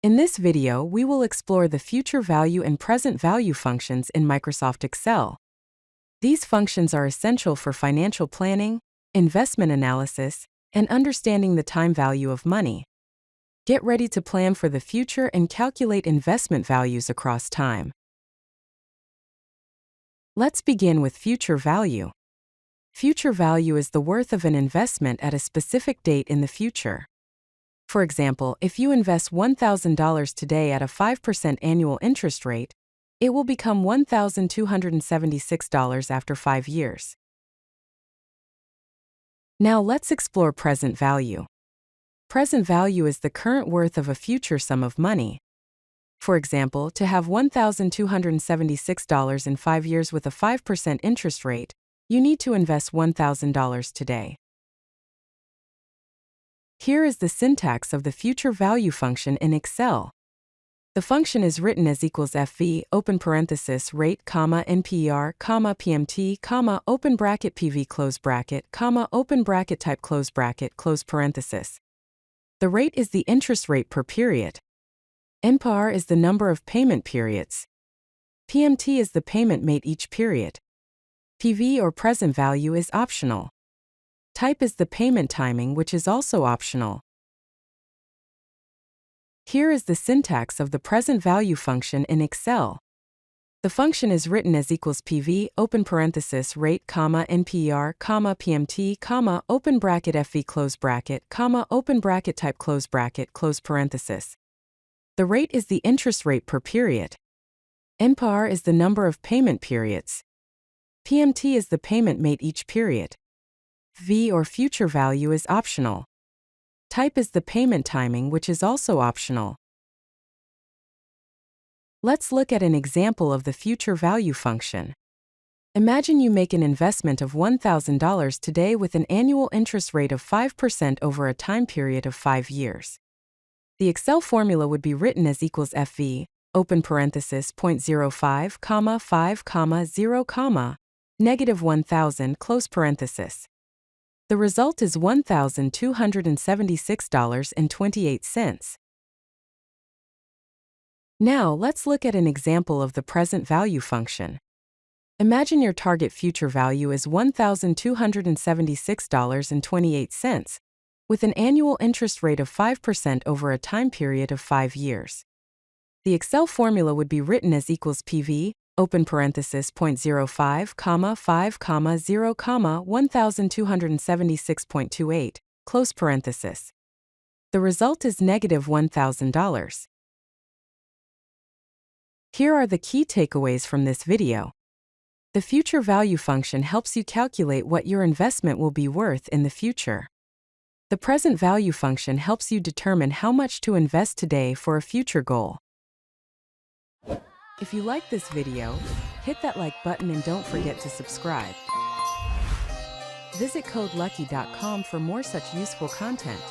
In this video, we will explore the future value and present value functions in Microsoft Excel. These functions are essential for financial planning, investment analysis, and understanding the time value of money. Get ready to plan for the future and calculate investment values across time. Let's begin with future value. Future value is the worth of an investment at a specific date in the future. For example, if you invest $1,000 today at a 5% annual interest rate, it will become $1,276 after 5 years. Now let's explore present value. Present value is the current worth of a future sum of money. For example, to have $1,276 in 5 years with a 5% interest rate, you need to invest $1,000 today. Here is the syntax of the future value function in Excel. The function is written as equals FV, open parenthesis, rate, comma, NPER, comma, PMT, comma, open bracket PV, close bracket, comma, open bracket type, close bracket, close parenthesis. The rate is the interest rate per period. NPER is the number of payment periods. PMT is the payment made each period. PV or present value is optional. Type is the payment timing, which is also optional. Here is the syntax of the present value function in Excel. The function is written as equals PV, open parenthesis, rate, comma, NPER, comma, PMT, comma, open bracket FV, close bracket, comma, open bracket type, close bracket, close parenthesis. The rate is the interest rate per period. NPER is the number of payment periods. PMT is the payment made each period. V or future value is optional. Type is the payment timing, which is also optional. Let's look at an example of the future value function. Imagine you make an investment of $1,000 today with an annual interest rate of 5% over a time period of 5 years. The Excel formula would be written as equals FV, open parenthesis, 0.05, comma, 5, comma, 0, comma, negative 1,000, close parenthesis. The result is $1,276.28. Now, let's look at an example of the present value function. Imagine your target future value is $1,276.28, with an annual interest rate of 5% over a time period of 5 years. The Excel formula would be written as equals PV, open parenthesis, 0.05, comma, 5, comma, 0, comma, 1,276.28, close parenthesis. The result is negative $1,000. Here are the key takeaways from this video. The future value function helps you calculate what your investment will be worth in the future. The present value function helps you determine how much to invest today for a future goal. If you like this video, hit that like button and don't forget to subscribe. Visit CodeLucky.com for more such useful content.